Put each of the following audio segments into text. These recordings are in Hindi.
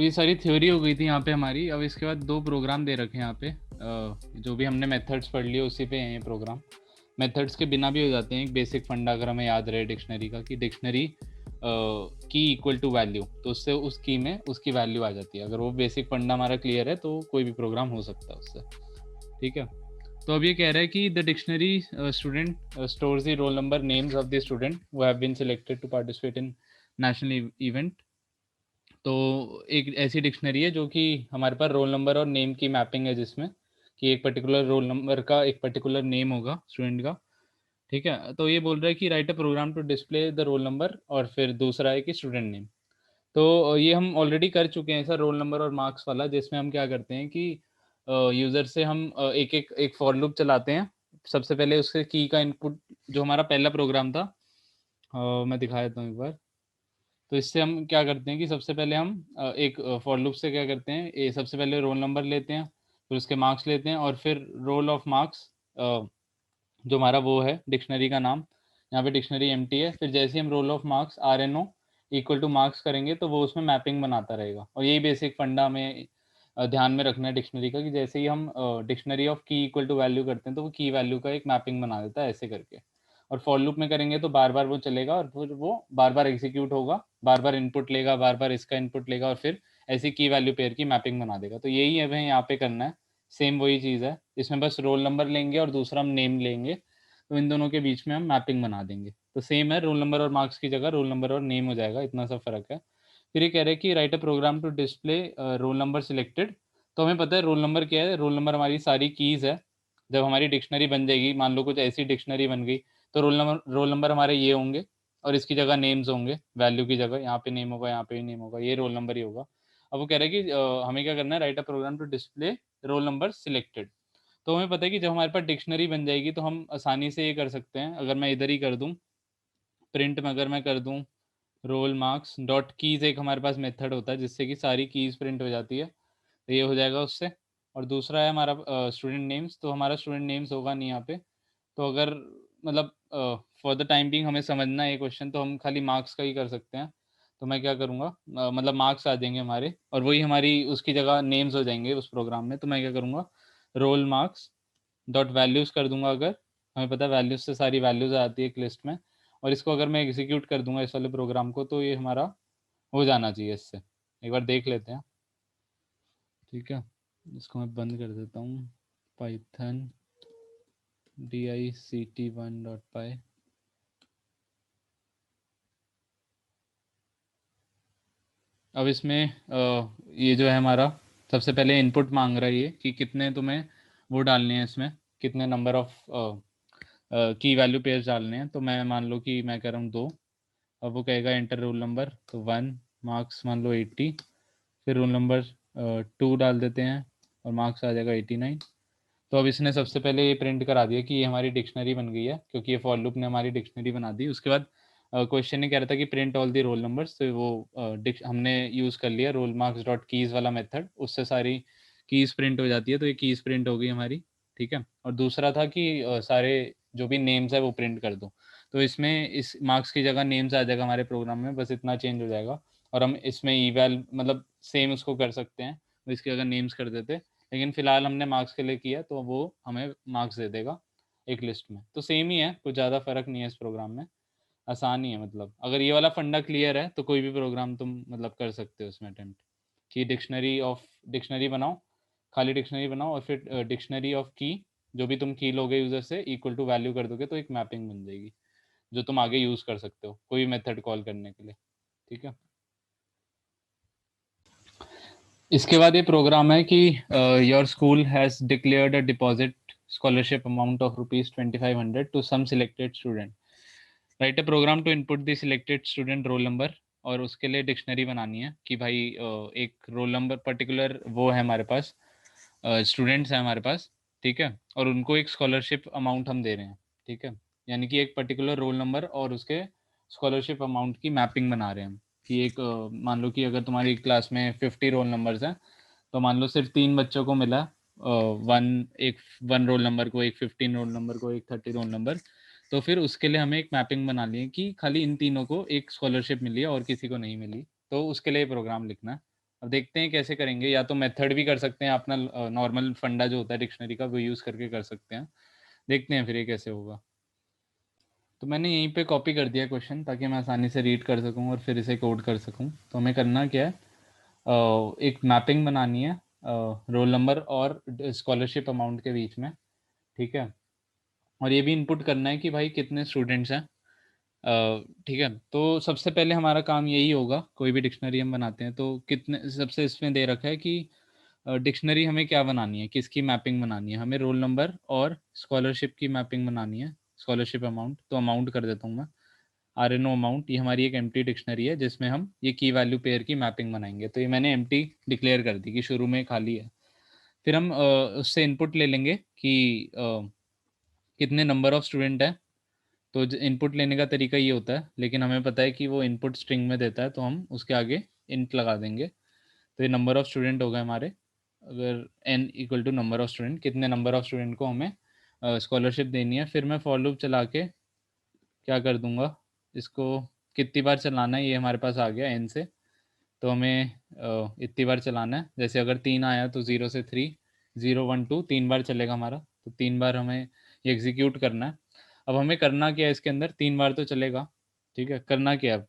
ये सारी थ्योरी हो गई थी यहाँ पे हमारी। अब इसके बाद दो प्रोग्राम दे रखे हैं यहाँ पे। जो भी हमने मेथड्स पढ़ लिए उसी पे हैं ये प्रोग्राम। मेथड्स के बिना भी हो जाते हैं। एक बेसिक फंडा अगर हमें याद रहे डिक्शनरी का, कि डिक्शनरी की इक्वल टू वैल्यू, तो उससे उस की में उसकी वैल्यू आ जाती है। अगर वो बेसिक फंडा हमारा क्लियर है तो कोई भी प्रोग्राम हो सकता है उससे। ठीक है, तो अब ये कह रहा है कि the dictionary student stores the roll number names of the student who have been selected to participate in national event. तो एक ऐसी डिक्शनरी है जो कि हमारे पास रोल नंबर और नेम की मैपिंग है, जिसमें कि एक पर्टिकुलर रोल नंबर का एक पर्टिकुलर नेम होगा स्टूडेंट का। ठीक है, तो ये बोल रहा है कि write a program to display the roll number, और फिर दूसरा है कि स्टूडेंट नेम। तो ये हम ऑलरेडी कर चुके हैं सर, रोल नंबर और मार्क्स वाला, जिसमें हम क्या करते हैं कि यूज़र से हम एक एक एक फॉर लूप चलाते हैं। सबसे पहले उसके की का इनपुट, जो हमारा पहला प्रोग्राम था, मैं दिखा देता हूँ एक बार। तो इससे हम क्या करते हैं कि सबसे पहले हम एक फॉर लूप से क्या करते हैं, ये सबसे पहले रोल नंबर लेते हैं, फिर उसके मार्क्स लेते हैं, और फिर रोल ऑफ मार्क्स, जो हमारा वो है डिक्शनरी का नाम। यहाँ पे डिक्शनरी एम्प्टी है। फिर जैसे ही हम roll of marks RNO equal to marks करेंगे तो वो उसमें मैपिंग बनाता रहेगा। और यही बेसिक फंडा में ध्यान में रखना है डिक्शनरी का, कि जैसे ही हम डिक्शनरी ऑफ की इक्वल टू वैल्यू करते हैं तो वो की वैल्यू का एक मैपिंग बना देता है ऐसे करके। और फॉर लूप में करेंगे तो बार बार वो चलेगा, और फिर वो बार बार एग्जीक्यूट होगा, बार बार इनपुट लेगा, बार बार इसका इनपुट लेगा, और फिर ऐसी की वैल्यू पेयर की मैपिंग बना देगा। तो यही हमें यहाँ पे करना है। सेम वही चीज़ है, इसमें बस रोल नंबर लेंगे और दूसरा हम नेम लेंगे, तो इन दोनों के बीच में हम मैपिंग बना देंगे। तो सेम है, रोल नंबर और मार्क्स की जगह रोल नंबर और नेम हो जाएगा, इतना सा फर्क है। फिर ये कह रहे हैं कि write a program to display roll number selected. तो हमें पता है रोल नंबर क्या है, रोल नंबर हमारी सारी कीज़ है। जब हमारी डिक्शनरी बन जाएगी, मान लो कुछ ऐसी डिक्शनरी बन गई, तो रोल नंबर हमारे ये होंगे, और इसकी जगह नेम्स होंगे, वैल्यू की जगह यहाँ पे नेम होगा, यहाँ पे भी नेम होगा, ये रोल नंबर ही होगा। अब वो कह रहे हैं कि हमें क्या करना है, write a program to display roll number selected. तो हमें पता है कि जब हमारे पास डिक्शनरी बन जाएगी तो हम आसानी से ये कर सकते हैं। अगर मैं इधर ही कर दूं, प्रिंट में अगर मैं कर दूं रोल मार्क्स डॉट कीज़, एक हमारे पास मेथड होता है जिससे कि सारी कीज़ प्रिंट हो जाती है, तो ये हो जाएगा उससे। और दूसरा है हमारा स्टूडेंट नेम्स। तो हमारा स्टूडेंट नेम्स होगा नहीं यहाँ पे। तो अगर मतलब फॉर द टाइम बिंग हमें समझना है ये क्वेश्चन, तो हम खाली मार्क्स का ही कर सकते हैं। तो मैं क्या करूँगा, मतलब मार्क्स आ जाएंगे हमारे, और वही हमारी उसकी जगह नेम्स हो जाएंगे उस प्रोग्राम में। तो मैं क्या करूँगा, रोल मार्क्स डॉट वैल्यूज़ कर दूंगा। अगर हमें पता है वैल्यूज़ से सारी वैल्यूज़ आती है एक लिस्ट में, और इसको अगर मैं एग्जीक्यूट कर दूंगा इस वाले प्रोग्राम को, तो ये हमारा हो जाना चाहिए इससे। एक बार देख लेते हैं। ठीक है, इसको मैं बंद कर देता हूँ। Python dict1.py। अब इसमें ये जो है हमारा, सबसे पहले इनपुट मांग रहा है ये, कि कितने तुम्हें वो डालने हैं इसमें, कितने नंबर ऑफ की वैल्यू पेयर्स डालने हैं। तो मैं मान लो कि मैं कर रहा हूँ 2। अब वो कहेगा एंटर रोल नंबर, तो 1, मार्क्स मान लो 80, फिर रोल नंबर 2 डाल देते हैं, और मार्क्स आ जाएगा 89। तो अब इसने सबसे पहले ये प्रिंट करा दिया कि ये हमारी डिक्शनरी बन गई है, क्योंकि ये फॉर लूप ने हमारी डिक्शनरी बना दी। उसके बाद क्वेश्चन ने कह रहा था कि print all the roll numbers, तो वो हमने यूज़ कर लिया रोल मार्क्स डॉट कीज़ वाला मेथड, उससे सारी कीज़ प्रिंट हो जाती है। तो ये कीज़ प्रिंट हो गई हमारी। ठीक है, और दूसरा था कि सारे जो भी नेम्स है वो प्रिंट कर दो। तो इसमें इस मार्क्स की जगह नेम्स आ जाएगा हमारे प्रोग्राम में, बस इतना चेंज हो जाएगा। और हम इसमें ईवैल मतलब सेम उसको कर सकते हैं, तो इसकी अगर नेम्स कर देते, लेकिन फिलहाल हमने मार्क्स के लिए किया तो वो हमें मार्क्स दे देगा एक लिस्ट में। तो सेम ही है, कुछ ज़्यादा फर्क नहीं है इस प्रोग्राम में, आसान ही है। मतलब अगर ये वाला फंडा क्लियर है तो कोई भी प्रोग्राम तुम मतलब कर सकते हो उसमें अटेम्प्ट, कि डिक्शनरी बनाओ, खाली डिक्शनरी बनाओ, और फिर डिक्शनरी ऑफ की, जो भी तुम की लोगे यूज़र से, इक्वल टू वैल्यू कर दोगे, तो एक मैपिंग बन जाएगी जो तुम आगे यूज़ कर सकते हो कोई भी मेथड कॉल करने के लिए। ठीक है, इसके बाद ये प्रोग्राम है कि your school has declared a deposit scholarship amount of ₹2500 to some selected student. Write a program to input the selected student roll number, और उसके लिए डिक्शनरी बनानी है कि भाई एक रोल नंबर पर्टिकुलर वो है हमारे पास, स्टूडेंट्स हैं हमारे पास। ठीक है, और उनको एक स्कॉलरशिप अमाउंट हम दे रहे हैं। ठीक है, यानी कि एक पर्टिकुलर रोल नंबर और उसके स्कॉलरशिप अमाउंट की मैपिंग बना रहे हैं हम, कि एक मान लो कि अगर तुम्हारी क्लास में 50 रोल नंबर्स हैं, तो मान लो सिर्फ 3 बच्चों को मिला, वन रोल नंबर को, एक 15 रोल नंबर को, एक 30 रोल नंबर। तो फिर उसके लिए हमें एक मैपिंग बना ली है कि खाली इन तीनों को एक स्कॉलरशिप मिली है और किसी को नहीं मिली, तो उसके लिए प्रोग्राम लिखना है। अब देखते हैं कैसे करेंगे, या तो मेथड भी कर सकते हैं अपना नॉर्मल फंडा जो होता है डिक्शनरी का वो यूज़ करके कर सकते हैं। देखते हैं फिर ये कैसे होगा। तो मैंने यहीं पे कॉपी कर दिया क्वेश्चन ताकि मैं आसानी से रीड कर सकूं और फिर इसे कोड कर सकूं। तो हमें करना क्या है, एक मैपिंग बनानी है रोल नंबर और स्कॉलरशिप अमाउंट के बीच में, ठीक है। और ये भी इनपुट करना है कि भाई कितने स्टूडेंट्स हैं, ठीक है। तो सबसे पहले हमारा काम यही होगा, कोई भी डिक्शनरी हम बनाते हैं तो कितने, सबसे इसमें दे रखा है कि डिक्शनरी हमें क्या बनानी है, किसकी मैपिंग बनानी है, हमें रोल नंबर और स्कॉलरशिप की मैपिंग बनानी है, स्कॉलरशिप अमाउंट। तो अमाउंट कर देता हूँ मैं, आर एन ओ अमाउंट। ये हमारी एक एम्प्टी डिक्शनरी है जिसमें हम ये की वैल्यू पेयर की मैपिंग बनाएंगे। तो ये मैंने एम्प्टी डिक्लेयर कर दी कि शुरू में खाली है। फिर हम उससे इनपुट ले लेंगे कि कितने नंबर ऑफ स्टूडेंट है। तो इनपुट लेने का तरीका ये होता है, लेकिन हमें पता है कि वो इनपुट स्ट्रिंग में देता है तो हम उसके आगे इंट लगा देंगे। तो ये नंबर ऑफ स्टूडेंट हो गए हमारे। अगर n equal to number of student, कितने नंबर ऑफ स्टूडेंट को हमें स्कॉलरशिप देनी है। फिर मैं फॉर लूप चला के क्या कर दूंगा, इसको कितनी बार चलाना है ये हमारे पास आ गया n से। तो हमें इतनी बार चलाना है, जैसे अगर 3 आया तो 0 से 3, 0 1 2 3 बार चलेगा हमारा। तो 3 बार हमें ये एग्जीक्यूट करना है। अब हमें करना क्या है इसके अंदर, 3 बार तो चलेगा, ठीक है। करना क्या है, अब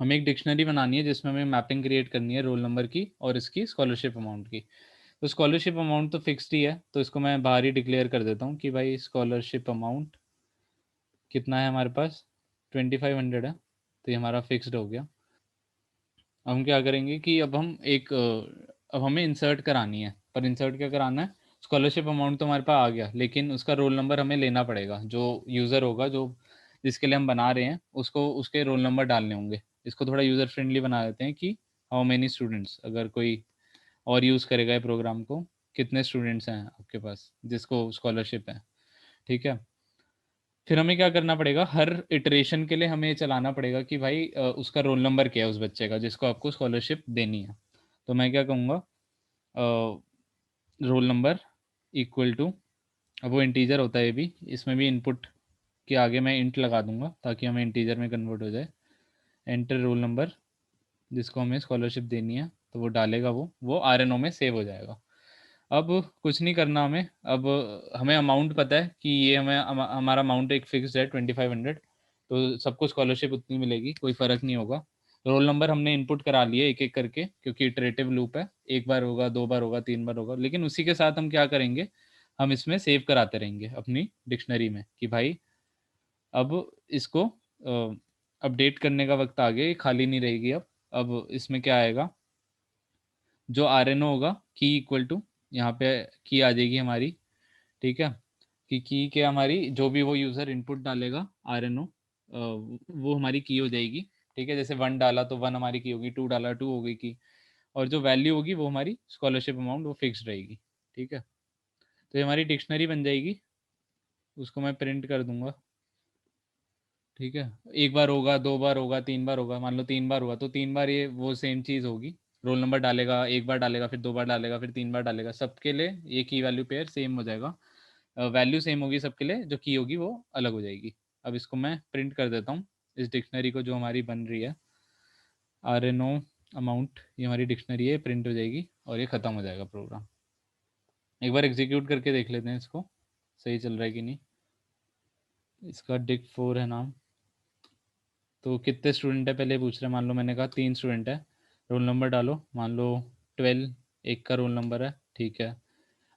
हमें एक डिक्शनरी बनानी है जिसमें हमें मैपिंग क्रिएट करनी है रोल नंबर की और इसकी स्कॉलरशिप अमाउंट की। तो स्कॉलरशिप अमाउंट तो फिक्स्ड ही है, तो इसको मैं बाहर ही डिक्लेयर कर देता हूँ कि भाई स्कॉलरशिप अमाउंट कितना है हमारे पास, 2500 है। तो ये हमारा फिक्स्ड हो गया। अब हम क्या करेंगे कि अब हम एक अब हमें इंसर्ट करानी है, पर इंसर्ट क्या कराना है, स्कॉलरशिप अमाउंट तो हमारे पास आ गया, लेकिन उसका रोल नंबर हमें लेना पड़ेगा। जो यूज़र होगा, जो जिसके लिए हम बना रहे हैं, उसको उसके रोल नंबर डालने होंगे। इसको थोड़ा यूज़र फ्रेंडली बना देते हैं कि हाउ मेनी स्टूडेंट्स, अगर कोई और यूज़ करेगा ये प्रोग्राम को, कितने स्टूडेंट्स हैं आपके पास जिसको स्कॉलरशिप है, ठीक है। फिर हमें क्या करना पड़ेगा, हर इटरेशन के लिए हमें चलाना पड़ेगा कि भाई उसका रोल नंबर क्या है उस बच्चे का जिसको आपको स्कॉलरशिप देनी है। तो मैं क्या कहूँगा, रोल नंबर इक्वल टू, अब वो इंटीजर होता है ये भी, इसमें भी इनपुट के आगे मैं इंट लगा दूंगा ताकि हमें इंटीजर में कन्वर्ट हो जाए। एंटर रोल नंबर जिसको हमें स्कॉलरशिप देनी है, तो वो डालेगा, वो आर एन ओ में सेव हो जाएगा। अब कुछ नहीं करना हमें, अब हमें अमाउंट पता है कि ये हमें हमारा अमाउंट एक फिक्स्ड है 2500। तो सबको स्कॉलरशिप उतनी मिलेगी, कोई फ़र्क नहीं होगा। रोल नंबर हमने इनपुट करा लिए एक एक करके, क्योंकि इटरेटिव लूप है, एक बार होगा, 2 बार होगा, 3 बार होगा। लेकिन उसी के साथ हम क्या करेंगे, हम इसमें सेव कराते रहेंगे अपनी डिक्शनरी में कि भाई अब इसको अपडेट करने का वक्त आ गया, ये खाली नहीं रहेगी। अब इसमें क्या आएगा, जो आर एन ओ होगा, की इक्वल टू, यहाँ पे की आ जाएगी हमारी, ठीक है। कि की क्या, हमारी जो भी वो यूज़र इनपुट डालेगा आर एन ओ, वो हमारी की हो जाएगी, ठीक है। जैसे 1 डाला तो 1 हमारी की होगी, 2 डाला 2 हो गई की, और जो वैल्यू होगी वो हमारी स्कॉलरशिप अमाउंट वो फिक्स रहेगी, ठीक है। तो ये हमारी डिक्शनरी बन जाएगी, उसको मैं प्रिंट कर दूंगा, ठीक है। एक बार होगा, 2 बार होगा, 3 बार होगा, मान लो 3 बार हुआ तो 3 बार ये वो सेम चीज़ होगी। रोल नंबर डालेगा, एक बार डालेगा, फिर 2 बार डालेगा, फिर 3 बार डालेगा, सबके लिए ये की वैल्यू पेयर सेम हो जाएगा। वैल्यू सेम होगी सबके लिए, जो की होगी वो अलग हो जाएगी। अब इसको मैं प्रिंट कर देता हूँ, इस डिक्शनरी को जो हमारी बन रही है, आर एन ओ अमाउंट, ये हमारी डिक्शनरी है, प्रिंट हो जाएगी और ये ख़त्म हो जाएगा प्रोग्राम। एक बार एग्जीक्यूट करके देख लेते हैं इसको, सही चल रहा है कि नहीं। इसका dict4 है नाम। तो कितने स्टूडेंट है पहले पूछ रहे हैं, मान लो मैंने कहा 3 स्टूडेंट है। रोल नंबर डालो, मान लो 12 एक का रोल नंबर है, ठीक है।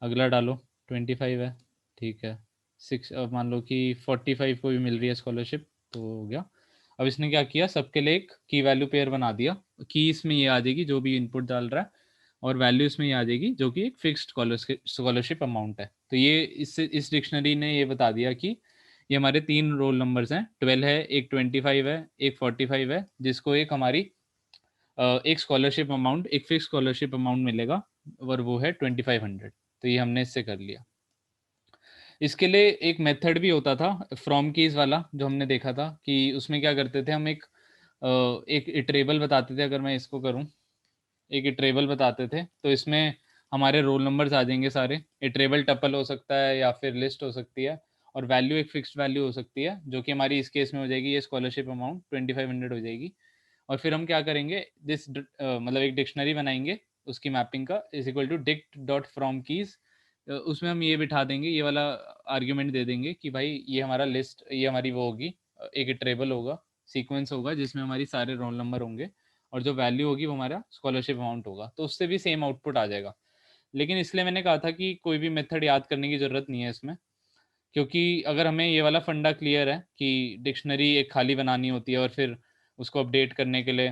अगला डालो 25 है, ठीक है। 6, अब मान लो कि 45 को भी मिल रही है स्कॉलरशिप, तो हो गया। अब इसने क्या किया, सबके लिए एक की वैल्यू पेयर बना दिया। की इसमें ये आ जाएगी जो भी इनपुट डाल रहा है, और वैल्यू इसमें ये आ जाएगी जो कि एक फिक्स्ड स्कॉलरशिप अमाउंट है। तो ये इस डिक्शनरी ने ये बता दिया कि ये हमारे 3 रोल नंबर्स हैं, 12 है, एक 25 है, एक 45 है, जिसको एक हमारी एक स्कॉलरशिप अमाउंट, एक फिक्स स्कॉलरशिप अमाउंट मिलेगा, और वो है 2500। तो ये हमने इससे कर लिया। इसके लिए एक मेथड भी होता था फ्रॉम कीज वाला, जो हमने देखा था कि उसमें क्या करते थे हम, एक इटरेबल बताते थे। अगर मैं इसको करूं, एक इटरेबल बताते थे, तो इसमें हमारे रोल नंबर्स आ जाएंगे सारे। इटरेबल टपल हो सकता है या फिर लिस्ट हो सकती है, और वैल्यू एक फिक्स्ड वैल्यू हो सकती है, जो कि हमारी इस केस में हो जाएगी ये स्कॉलरशिप अमाउंट 2500 हो जाएगी। और फिर हम क्या करेंगे, मतलब एक डिक्शनरी बनाएंगे उसकी मैपिंग का, is equal to dict dot from keys. उसमें हम ये बिठा देंगे, ये वाला आर्ग्यूमेंट दे देंगे कि भाई ये हमारा लिस्ट, ये हमारी वो होगी, एक टेबल होगा, सीक्वेंस होगा जिसमें हमारी सारे रोल नंबर होंगे, और जो वैल्यू होगी वो हमारा स्कॉलरशिप अमाउंट होगा। तो उससे भी सेम आउटपुट आ जाएगा। लेकिन इसलिए मैंने कहा था कि कोई भी मेथड याद करने की ज़रूरत नहीं है इसमें, क्योंकि अगर हमें ये वाला फंडा क्लियर है कि डिक्शनरी एक खाली बनानी होती है और फिर उसको अपडेट करने के लिए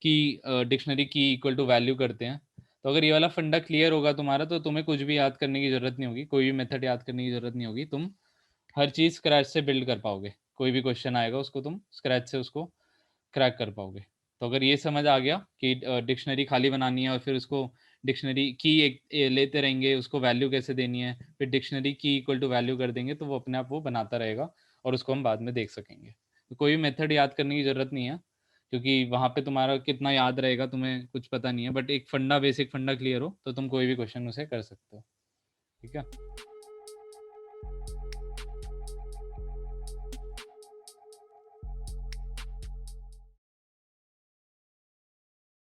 कि डिक्शनरी की इक्वल टू वैल्यू करते हैं, तो अगर ये वाला फंडा क्लियर होगा तुम्हारा, तो तुम्हें कुछ भी याद करने की ज़रूरत नहीं होगी, कोई भी मेथड याद करने की ज़रूरत नहीं होगी। तुम हर चीज़ स्क्रैच से बिल्ड कर पाओगे, कोई भी क्वेश्चन आएगा उसको तुम स्क्रैच से उसको क्रैक कर पाओगे। तो अगर ये समझ आ गया कि डिक्शनरी खाली बनानी है और फिर उसको डिक्शनरी की एक लेते रहेंगे, उसको वैल्यू कैसे देनी है, फिर डिक्शनरी की इक्वल टू वैल्यू कर देंगे, तो वो अपने आप वो बनाता रहेगा और उसको हम बाद में देख सकेंगे। तो कोई भी मेथड याद करने की ज़रूरत नहीं है, क्योंकि वहाँ पे तुम्हारा कितना याद रहेगा तुम्हें कुछ पता नहीं है, बट एक फंडा, बेसिक फंडा क्लियर हो तो तुम कोई भी क्वेश्चन उसे कर सकते हो। ठीक है?